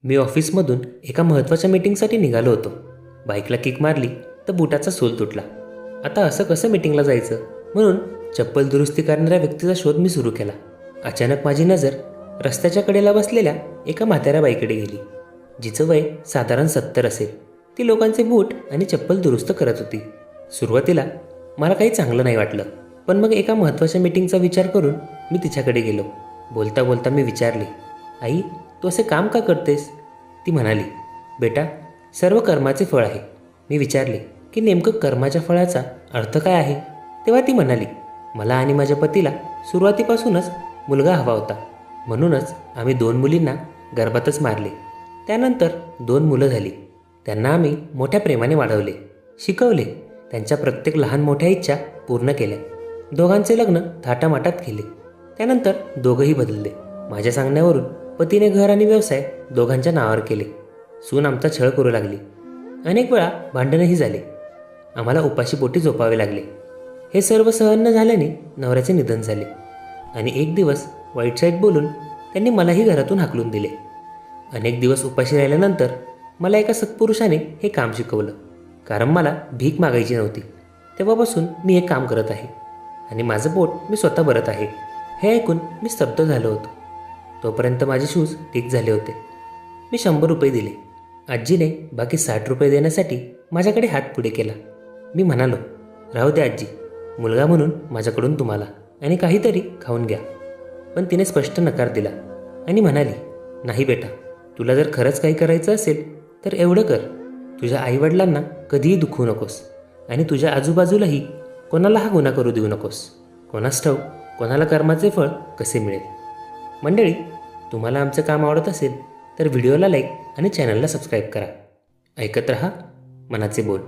मी ऑफिसमधून एका महत्त्वाच्या मीटिंगसाठी निघालो होतो. बाईकला किक मारली तर बुटाचा सोल तुटला. आता असं कसं मीटिंगला जायचं म्हणून चप्पल दुरुस्ती करणाऱ्या व्यक्तीचा शोध मी सुरू केला. अचानक माझी नजर रस्त्याच्या कडेला बसलेल्या एका म्हाताऱ्या बाईकडे गेली, जिचं वय साधारण 70 असेल. ती लोकांचे बूट आणि चप्पल दुरुस्त करत होती. सुरुवातीला मला काही चांगलं नाही वाटलं, पण मग एका महत्त्वाच्या मीटिंगचा विचार करून मी तिच्याकडे गेलो. बोलता बोलता मी विचारले, आई, तू असे काम का करतेस? ती म्हणाली, बेटा, सर्व कर्माचे फळ आहे. मी विचारले की नेमकं कर्माच्या फळाचा अर्थ काय आहे? तेव्हा ती म्हणाली, मला आणि माझ्या पतीला सुरुवातीपासूनच मुलगा हवा होता, म्हणूनच आम्ही 2 मुलींना गर्भातच मारले. त्यानंतर 2 मुलं झाली. त्यांना आम्ही मोठ्या प्रेमाने वाढवले, शिकवले, त्यांच्या प्रत्येक लहान मोठ्या इच्छा पूर्ण केल्या. दोघांचे लग्न थाटामाटात केले. त्यानंतर दोघंही बदलले. माझ्या सांगण्यावरून पतीने घर आणि व्यवसाय दोघांच्या नावावर केले. सून आमचा छळ करू लागली. अनेक वेळा भांडणंही झाले. आम्हाला उपाशीपोटी झोपावे लागले. हे सर्व सहन न झाल्याने नवऱ्याचे निधन झाले आणि एक दिवस वाईट साईट बोलून त्यांनी मलाही घरातून हाकलून दिले. अनेक दिवस उपाशी राहिल्यानंतर मला एका सत्पुरुषाने हे काम शिकवलं, कारण मला भीक मागायची नव्हती. तेव्हापासून मी हे काम करत आहे आणि माझं पोट मी स्वतः भरत आहे. हे ऐकून मी स्तब्ध झालो होतो. तोपर्यंत माझे शूज ठीक झाले होते. मी 100 रुपये दिले. आजीने बाकी 60 रुपये देण्यासाठी माझ्याकडे हात पुढे केला. मी म्हणालो, राहू दे आजी, मुलगा म्हणून माझ्याकडून तुम्हाला आणि काहीतरी खाऊन घ्या. पण तिने स्पष्ट नकार दिला आणि म्हणाली, नाही बेटा, तुला जर खरंच काही करायचं असेल तर एवढं कर. तुझ्या आईवडिलांना कधीही दुखवू नकोस आणि तुझ्या आजूबाजूलाही कोणाला हा गुन्हा करू देऊ नकोस. कोणास ठाऊक कोणाला कर्माचे फळ कसे मिळेल. मंडळी, तुम्हाला आमचं काम आवडत असेल तर व्हिडिओला लाईक आणि चॅनलला सबस्क्राईब करा. ऐकत रहा मनाचे बोल.